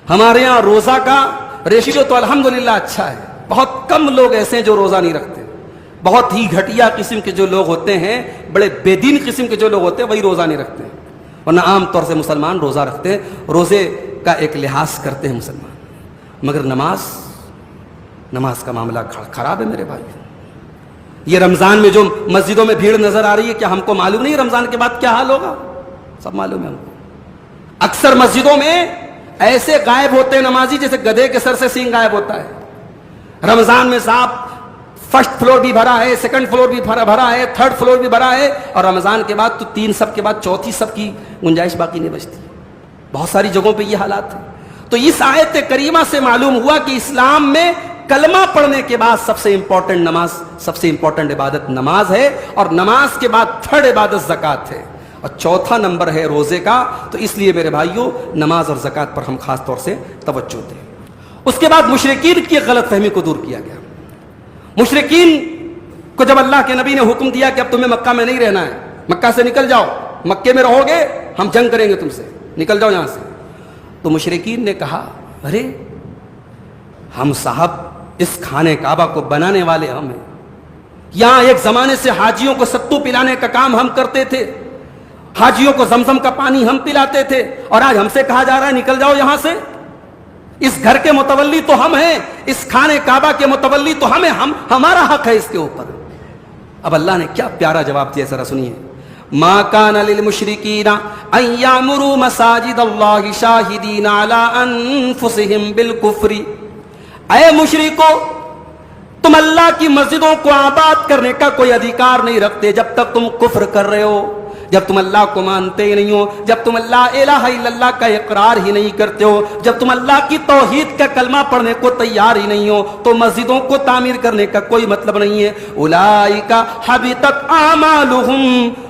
ہمارے یہاں روزہ کا ریشیو تو الحمدللہ اچھا ہے، بہت کم لوگ ایسے ہیں جو روزہ نہیں رکھتے، بہت ہی گھٹیا قسم کے جو لوگ ہوتے ہیں، بڑے بے دین قسم کے جو لوگ ہوتے ہیں وہی روزہ نہیں رکھتے ہیں، ورنہ عام طور سے مسلمان روزہ رکھتے ہیں، روزے کا ایک لحاظ کرتے ہیں مسلمان، مگر نماز کا معاملہ خراب ہے میرے بھائی۔ یہ رمضان میں جو مسجدوں میں بھیڑ نظر آ رہی ہے، کیا ہم کو معلوم نہیں رمضان کے بعد کیا حال ہوگا؟ سب معلوم ہے ہم کو۔ اکثر مسجدوں میں ایسے غائب ہوتے ہیں نمازی جیسے گدھے کے سر سے سینگ غائب ہوتا ہے۔ رمضان میں صاحب فرسٹ فلور بھی بھرا ہے، سیکنڈ فلور بھی بھرا ہے، تھرڈ فلور بھی بھرا ہے، اور رمضان کے بعد تو 3 صف کے بعد چوتھی صف کی گنجائش باقی نہیں بچتی۔ بہت ساری جگہوں پہ یہ حالات ہیں۔ تو اس آیت کریمہ سے معلوم ہوا کہ اسلام میں کلمہ پڑھنے کے بعد سب سے امپورٹنٹ نماز، سب سے امپورٹنٹ عبادت نماز ہے، اور نماز کے بعد تھرڈ عبادت زکوٰۃ ہے، اور چوتھا نمبر ہے روزے کا۔ تو اس لیے میرے بھائیوں نماز اور زکوٰۃ پر ہم خاص طور سے توجہ دیں۔ اس کے بعد مشرکین کی غلط فہمی کو دور کیا گیا۔ مشرکین کو جب اللہ کے نبی نے حکم دیا کہ اب تمہیں مکہ میں نہیں رہنا ہے، مکہ سے نکل جاؤ، مکے میں رہو گے ہم جنگ کریں گے تم سے، نکل جاؤ یہاں سے، تو مشرکین نے کہا ارے ہم صاحب اس خانے کعبہ کو بنانے والے ہم ہیں، یہاں ایک زمانے سے حاجیوں کو ستو پلانے کا کام ہم کرتے تھے، حاجیوں کو زمزم کا پانی ہم پلاتے تھے، اور آج ہم سے کہا جا رہا ہے نکل جاؤ یہاں سے۔ اس گھر کے متولی تو ہم ہیں، اس خانے کعبہ کے متولی تو ہمیں، ہمارا حق ہے اس کے اوپر۔ اب اللہ نے کیا پیارا جواب دیا، ذرا سنیے۔ ما کان للمشرکین ان یعمروا مساجد اللہ شاہدین علی انفسہم بالکفر۔ اے مشرکو، تم اللہ کی مسجدوں کو آباد کرنے کا کوئی ادھیکار نہیں رکھتے جب تک تم کفر کر رہے ہو، جب تم اللہ کو مانتے ہی نہیں ہو، جب تم اللہ الہ الا اللہ کا اقرار ہی نہیں کرتے ہو، جب تم اللہ کی توحید کا کلمہ پڑھنے کو تیار ہی نہیں ہو، تو مسجدوں کو تعمیر کرنے کا کوئی مطلب نہیں ہے۔ اولئک حبطت اعمالہم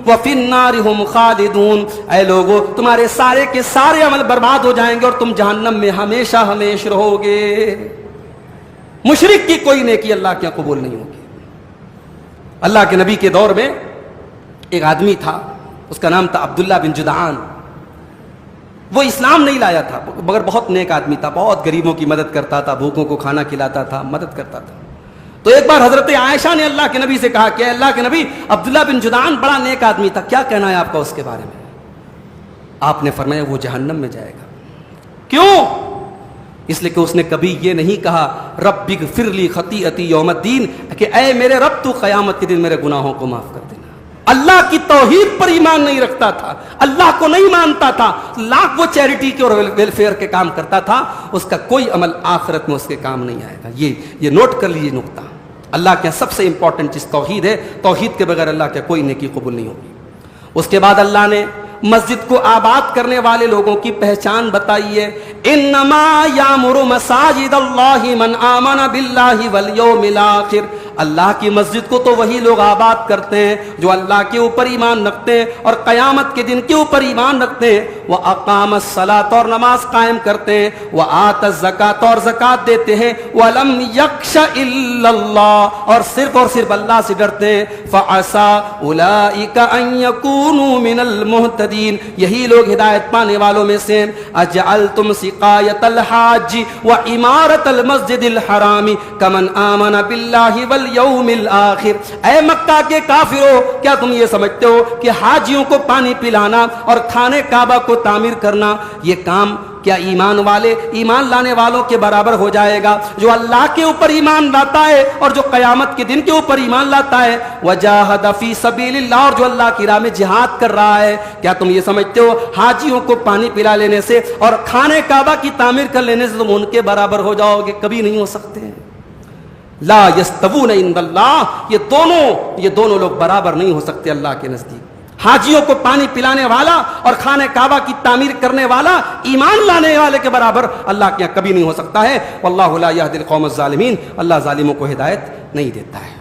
وفی النار ہم خالدون۔ اے لوگو، تمہارے سارے کے سارے عمل برباد ہو جائیں گے اور تم جہنم میں ہمیشہ ہمیش رہو گے۔ مشرک کی کوئی نیکی اللہ کے قبول نہیں ہوگی۔ اللہ کے نبی کے دور میں ایک آدمی تھا، اس کا نام تھا عبداللہ بن جدعان۔ وہ اسلام نہیں لایا تھا مگر بہت نیک آدمی تھا، بہت غریبوں کی مدد کرتا تھا، بھوکوں کو کھانا کھلاتا تھا، مدد کرتا تھا۔ تو ایک بار حضرت عائشہ نے اللہ کے نبی سے کہا کہ اللہ کے نبی، عبداللہ بن جدعان بڑا نیک آدمی تھا، کیا کہنا ہے آپ کا اس کے بارے میں؟ آپ نے فرمایا وہ جہنم میں جائے گا۔ کیوں؟ اس لیے کہ اس نے کبھی یہ نہیں کہا رب اغفر لی خطیئتی یوم الدین، کہ اے میرے رب تو قیامت کے دن میرے گناہوں کو معاف کر دینا۔ اللہ کی توحید پر ایمان نہیں رکھتا تھا، اللہ کو نہیں مانتا تھا، لاکھ وہ چیریٹی کے اور ویلفیئر کے کام کرتا تھا، اس کا کوئی عمل آخرت میں اس کے کام نہیں آئے گا۔ یہ نوٹ کر لیجیے نقطہ۔ اللہ کے سب سے امپورٹنٹ چیز توحید ہے، توحید کے بغیر اللہ کے کوئی نیکی قبول نہیں ہوگی۔ اس کے بعد اللہ نے مسجد کو آباد کرنے والے لوگوں کی پہچان بتائی ہے۔ انما یامر مساجد اللہ من آمن باللہ والیوم الآخر۔ اللہ کی مسجد کو تو وہی لوگ آباد کرتے ہیں جو اللہ کے اوپر ایمان رکھتے ہیں اور قیامت کے دن کے اوپر ایمان رکھتے ہیں، وہ اقام الصلاۃ اور نماز قائم کرتے ہیں، وہ آت الزکات اور زکات دیتے ہیں، ولم یخش الا اللہ اور صرف اللہ سے ڈرتے ہیں، فعسى اولئک ان یکونوا من المہتدین۔ یہی لوگ ہدایت پانے والوں میں سے۔ اجعلتم سقایۃ الحاج وعمارۃ المسجد الحرام کمن آمن باللہ والیوم الآخر۔ اے مکہ کے کافرو، کیا تم یہ سمجھتے ہو کہ حاجیوں کو پانی پلانا اور خانے کعبہ کو تعمیر کرنا، یہ کام کیا ایمان لانے والوں کے برابر ہو جائے گا؟ جو اللہ کے اوپر ایمان لاتا ہے اور جو قیامت کے دن کے اوپر ایمان لاتا ہے، وجاہد فی سبیل اللہ، اور جو اللہ کی راہ میں جہاد کر رہا ہے، کیا تم یہ سمجھتے ہو حاجیوں کو پانی پلا لینے سے اور خانے کعبہ کی تعمیر کر لینے سے تم ان کے برابر ہو جاؤ گے؟ کبھی نہیں ہو سکتے۔ لا یستوون عند اللہ، یہ دونوں لوگ برابر نہیں ہو سکتے اللہ کے نزدیک۔ حاجیوں کو پانی پلانے والا اور خانہ کعبہ کی تعمیر کرنے والا ایمان لانے والے کے برابر اللہ کے یہاں کبھی نہیں ہو سکتا ہے۔ واللہ لا یہدی القوم الظالمین، اللہ ظالموں کو ہدایت نہیں دیتا ہے۔